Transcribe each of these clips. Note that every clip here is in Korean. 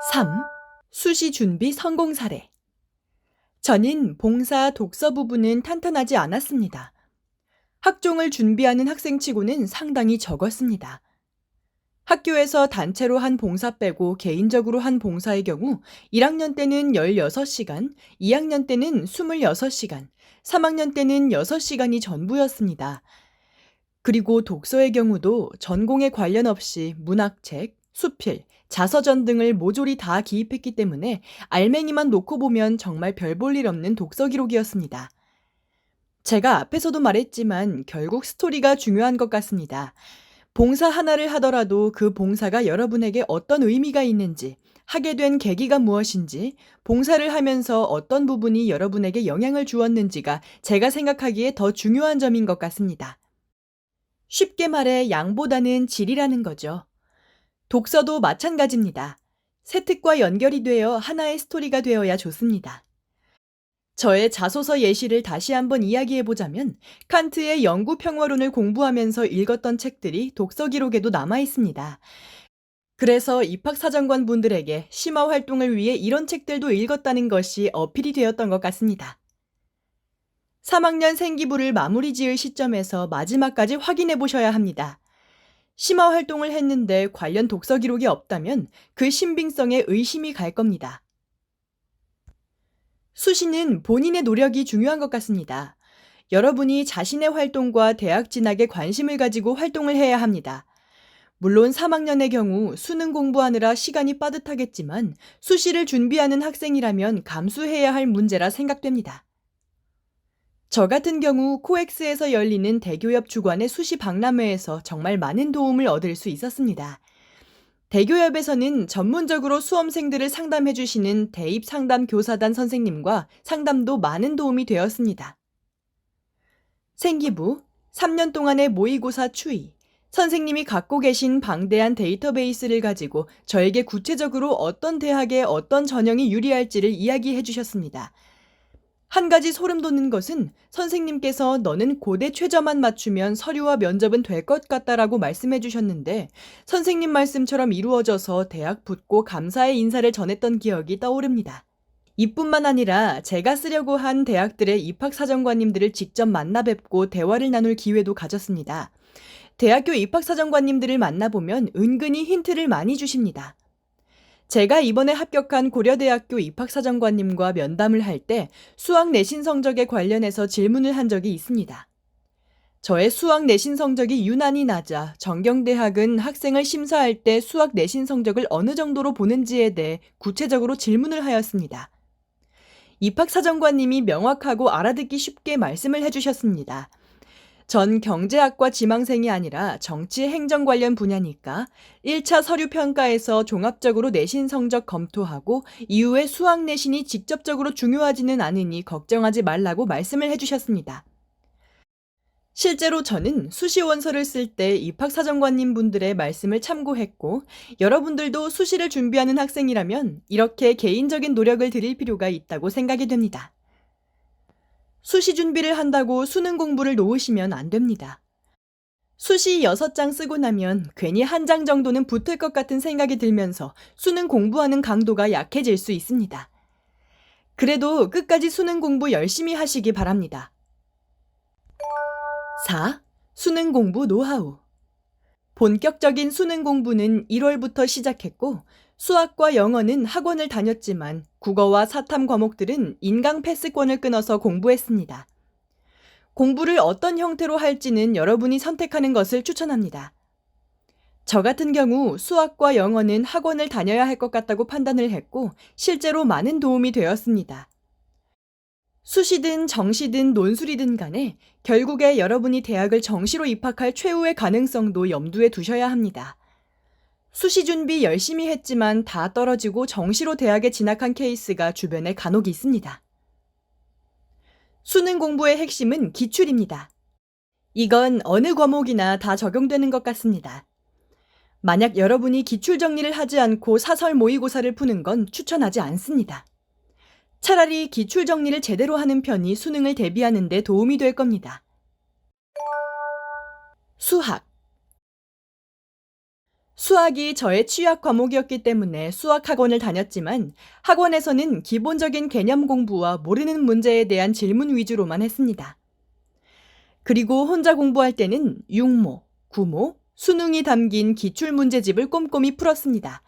3. 수시 준비 성공 사례. 저는 봉사 독서 부분은 탄탄하지 않았습니다. 학종을 준비하는 학생치고는 상당히 적었습니다. 학교에서 단체로 한 봉사 빼고 개인적으로 한 봉사의 경우 1학년 때는 16시간, 2학년 때는 26시간, 3학년 때는 6시간이 전부였습니다. 그리고 독서의 경우도 전공에 관련 없이 문학책, 수필, 자서전 등을 모조리 다 기입했기 때문에 알맹이만 놓고 보면 정말 별 볼 일 없는 독서 기록이었습니다. 제가 앞에서도 말했지만 결국 스토리가 중요한 것 같습니다. 봉사 하나를 하더라도 그 봉사가 여러분에게 어떤 의미가 있는지, 하게 된 계기가 무엇인지, 봉사를 하면서 어떤 부분이 여러분에게 영향을 주었는지가 제가 생각하기에 더 중요한 점인 것 같습니다. 쉽게 말해 양보다는 질이라는 거죠. 독서도 마찬가지입니다. 세 특과 연결이 되어 하나의 스토리가 되어야 좋습니다. 저의 자소서 예시를 다시 한번 이야기해보자면 칸트의 영구평화론을 공부하면서 읽었던 책들이 독서 기록에도 남아 있습니다. 그래서 입학사정관 분들에게 심화 활동을 위해 이런 책들도 읽었다는 것이 어필이 되었던 것 같습니다. 3학년 생기부를 마무리 지을 시점에서 마지막까지 확인해 보셔야 합니다. 심화 활동을 했는데 관련 독서 기록이 없다면 그 신빙성에 의심이 갈 겁니다. 수시는 본인의 노력이 중요한 것 같습니다. 여러분이 자신의 활동과 대학 진학에 관심을 가지고 활동을 해야 합니다. 물론 3학년의 경우 수능 공부하느라 시간이 빠듯하겠지만 수시를 준비하는 학생이라면 감수해야 할 문제라 생각됩니다. 저 같은 경우 코엑스에서 열리는 대교협 주관의 수시 박람회에서 정말 많은 도움을 얻을 수 있었습니다. 대교협에서는 전문적으로 수험생들을 상담해 주시는 대입상담교사단 선생님과 상담도 많은 도움이 되었습니다. 생기부, 3년 동안의 모의고사 추이, 선생님이 갖고 계신 방대한 데이터베이스를 가지고 저에게 구체적으로 어떤 대학에 어떤 전형이 유리할지를 이야기해 주셨습니다. 한 가지 소름 돋는 것은 선생님께서 너는 고대 최저만 맞추면 서류와 면접은 될 것 같다라고 말씀해 주셨는데 선생님 말씀처럼 이루어져서 대학 붙고 감사의 인사를 전했던 기억이 떠오릅니다. 이뿐만 아니라 제가 쓰려고 한 대학들의 입학사정관님들을 직접 만나 뵙고 대화를 나눌 기회도 가졌습니다. 대학교 입학사정관님들을 만나보면 은근히 힌트를 많이 주십니다. 제가 이번에 합격한 고려대학교 입학사정관님과 면담을 할 때 수학 내신 성적에 관련해서 질문을 한 적이 있습니다. 저의 수학 내신 성적이 유난히 낮아 정경대학은 학생을 심사할 때 수학 내신 성적을 어느 정도로 보는지에 대해 구체적으로 질문을 하였습니다. 입학사정관님이 명확하고 알아듣기 쉽게 말씀을 해주셨습니다. 전 경제학과 지망생이 아니라 정치 행정 관련 분야니까 1차 서류 평가에서 종합적으로 내신 성적 검토하고 이후에 수학 내신이 직접적으로 중요하지는 않으니 걱정하지 말라고 말씀을 해주셨습니다. 실제로 저는 수시 원서를 쓸 때 입학사정관님 분들의 말씀을 참고했고 여러분들도 수시를 준비하는 학생이라면 이렇게 개인적인 노력을 들일 필요가 있다고 생각이 됩니다. 수시 준비를 한다고 수능 공부를 놓으시면 안 됩니다. 수시 6장 쓰고 나면 괜히 한 장 정도는 붙을 것 같은 생각이 들면서 수능 공부하는 강도가 약해질 수 있습니다. 그래도 끝까지 수능 공부 열심히 하시기 바랍니다. 4. 수능 공부 노하우. 본격적인 수능 공부는 1월부터 시작했고 수학과 영어는 학원을 다녔지만 국어와 사탐 과목들은 인강 패스권을 끊어서 공부했습니다. 공부를 어떤 형태로 할지는 여러분이 선택하는 것을 추천합니다. 저 같은 경우 수학과 영어는 학원을 다녀야 할 것 같다고 판단을 했고 실제로 많은 도움이 되었습니다. 수시든 정시든 논술이든 간에 결국에 여러분이 대학을 정시로 입학할 최후의 가능성도 염두에 두셔야 합니다. 수시 준비 열심히 했지만 다 떨어지고 정시로 대학에 진학한 케이스가 주변에 간혹 있습니다. 수능 공부의 핵심은 기출입니다. 이건 어느 과목이나 다 적용되는 것 같습니다. 만약 여러분이 기출 정리를 하지 않고 사설 모의고사를 푸는 건 추천하지 않습니다. 차라리 기출 정리를 제대로 하는 편이 수능을 대비하는 데 도움이 될 겁니다. 수학. 수학이 저의 취약 과목이었기 때문에 수학 학원을 다녔지만 학원에서는 기본적인 개념 공부와 모르는 문제에 대한 질문 위주로만 했습니다. 그리고 혼자 공부할 때는 육모, 구모, 수능이 담긴 기출문제집을 꼼꼼히 풀었습니다.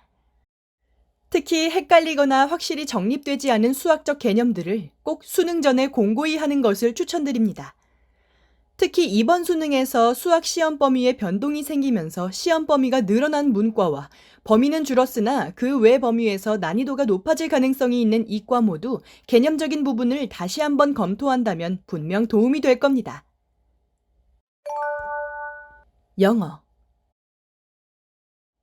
특히 헷갈리거나 확실히 정립되지 않은 수학적 개념들을 꼭 수능 전에 공고히 하는 것을 추천드립니다. 특히 이번 수능에서 수학 시험 범위에 변동이 생기면서 시험 범위가 늘어난 문과와 범위는 줄었으나 그 외 범위에서 난이도가 높아질 가능성이 있는 이과 모두 개념적인 부분을 다시 한번 검토한다면 분명 도움이 될 겁니다. 영어.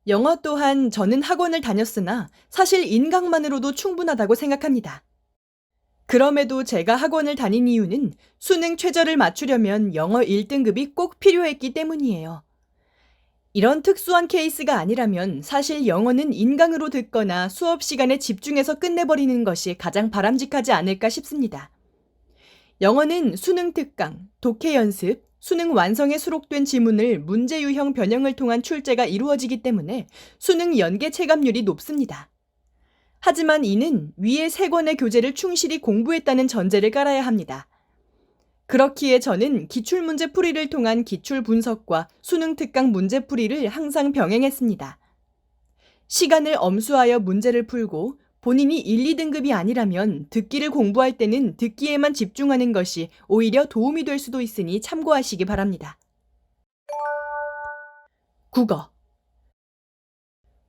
영어 또한 저는 학원을 다녔으나 사실 인강만으로도 충분하다고 생각합니다. 그럼에도 제가 학원을 다닌 이유는 수능 최저를 맞추려면 영어 1등급이 꼭 필요했기 때문이에요. 이런 특수한 케이스가 아니라면 사실 영어는 인강으로 듣거나 수업 시간에 집중해서 끝내버리는 것이 가장 바람직하지 않을까 싶습니다. 영어는 수능 특강, 독해 연습, 수능 완성에 수록된 지문을 문제 유형 변형을 통한 출제가 이루어지기 때문에 수능 연계 체감률이 높습니다. 하지만 이는 위의 3권의 교재를 충실히 공부했다는 전제를 깔아야 합니다. 그렇기에 저는 기출문제 풀이를 통한 기출 분석과 수능 특강 문제 풀이를 항상 병행했습니다. 시간을 엄수하여 문제를 풀고 본인이 1, 2등급이 아니라면 듣기를 공부할 때는 듣기에만 집중하는 것이 오히려 도움이 될 수도 있으니 참고하시기 바랍니다. 국어.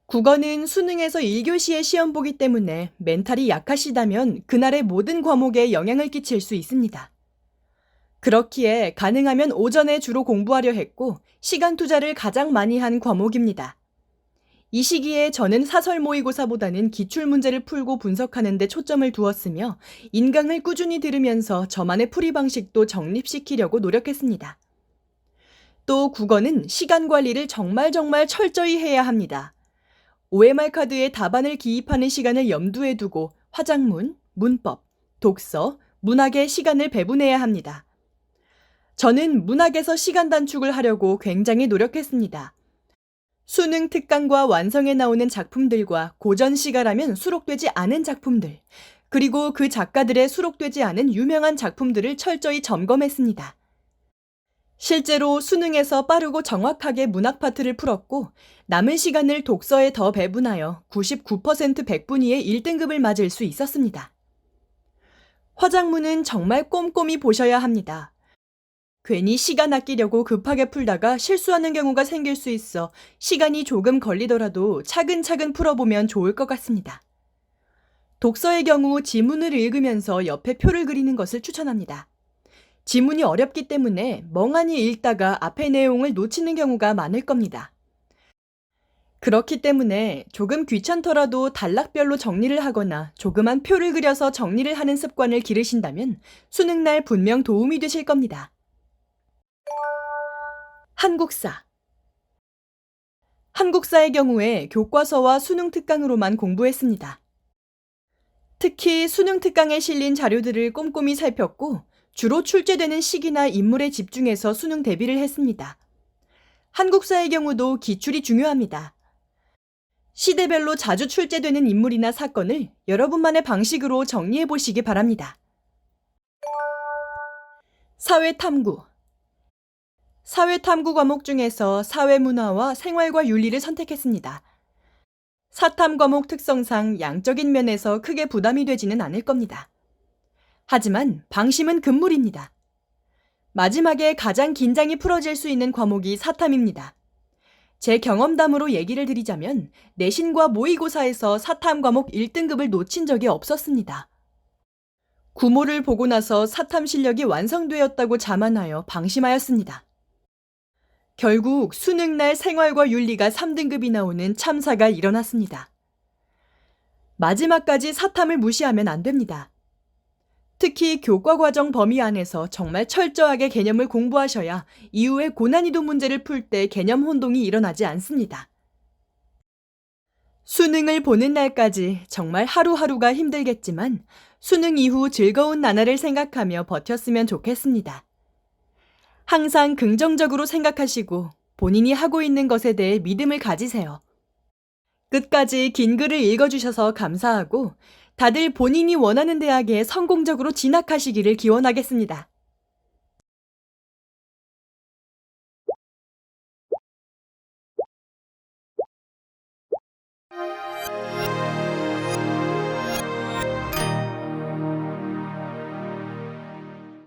국어는 수능에서 1교시의 시험 보기 때문에 멘탈이 약하시다면 그날의 모든 과목에 영향을 끼칠 수 있습니다. 그렇기에 가능하면 오전에 주로 공부하려 했고 시간 투자를 가장 많이 한 과목입니다. 이 시기에 저는 사설 모의고사보다는 기출문제를 풀고 분석하는 데 초점을 두었으며 인강을 꾸준히 들으면서 저만의 풀이 방식도 정립시키려고 노력했습니다. 또 국어는 시간 관리를 정말 철저히 해야 합니다. OMR 카드에 답안을 기입하는 시간을 염두에 두고 화작문, 문법, 독서, 문학의 시간을 배분해야 합니다. 저는 문학에서 시간 단축을 하려고 굉장히 노력했습니다. 수능 특강과 완성에 나오는 작품들과 고전 시가라면 수록되지 않은 작품들, 그리고 그 작가들의 수록되지 않은 유명한 작품들을 철저히 점검했습니다. 실제로 수능에서 빠르고 정확하게 문학 파트를 풀었고 남은 시간을 독서에 더 배분하여 99% 100분위의 1등급을 맞을 수 있었습니다. 화작문은 정말 꼼꼼히 보셔야 합니다. 괜히 시간 아끼려고 급하게 풀다가 실수하는 경우가 생길 수 있어 시간이 조금 걸리더라도 차근차근 풀어보면 좋을 것 같습니다. 독서의 경우 지문을 읽으면서 옆에 표를 그리는 것을 추천합니다. 지문이 어렵기 때문에 멍하니 읽다가 앞의 내용을 놓치는 경우가 많을 겁니다. 그렇기 때문에 조금 귀찮더라도 단락별로 정리를 하거나 조그만 표를 그려서 정리를 하는 습관을 기르신다면 수능날 분명 도움이 되실 겁니다. 한국사. 한국사의 경우에 교과서와 수능 특강으로만 공부했습니다. 특히 수능 특강에 실린 자료들을 꼼꼼히 살폈고 주로 출제되는 시기나 인물에 집중해서 수능 대비를 했습니다. 한국사의 경우도 기출이 중요합니다. 시대별로 자주 출제되는 인물이나 사건을 여러분만의 방식으로 정리해 보시기 바랍니다. 사회탐구. 사회탐구 과목 중에서 사회문화와 생활과 윤리를 선택했습니다. 사탐 과목 특성상 양적인 면에서 크게 부담이 되지는 않을 겁니다. 하지만 방심은 금물입니다. 마지막에 가장 긴장이 풀어질 수 있는 과목이 사탐입니다. 제 경험담으로 얘기를 드리자면 내신과 모의고사에서 사탐 과목 1등급을 놓친 적이 없었습니다. 구모를 보고 나서 사탐 실력이 완성되었다고 자만하여 방심하였습니다. 결국 수능날 생활과 윤리가 3등급이 나오는 참사가 일어났습니다. 마지막까지 사탐을 무시하면 안 됩니다. 특히 교과 과정 범위 안에서 정말 철저하게 개념을 공부하셔야 이후에 고난이도 문제를 풀 때 개념 혼동이 일어나지 않습니다. 수능을 보는 날까지 정말 하루하루가 힘들겠지만 수능 이후 즐거운 나날을 생각하며 버텼으면 좋겠습니다. 항상 긍정적으로 생각하시고 본인이 하고 있는 것에 대해 믿음을 가지세요. 끝까지 긴 글을 읽어주셔서 감사하고 다들 본인이 원하는 대학에 성공적으로 진학하시기를 기원하겠습니다.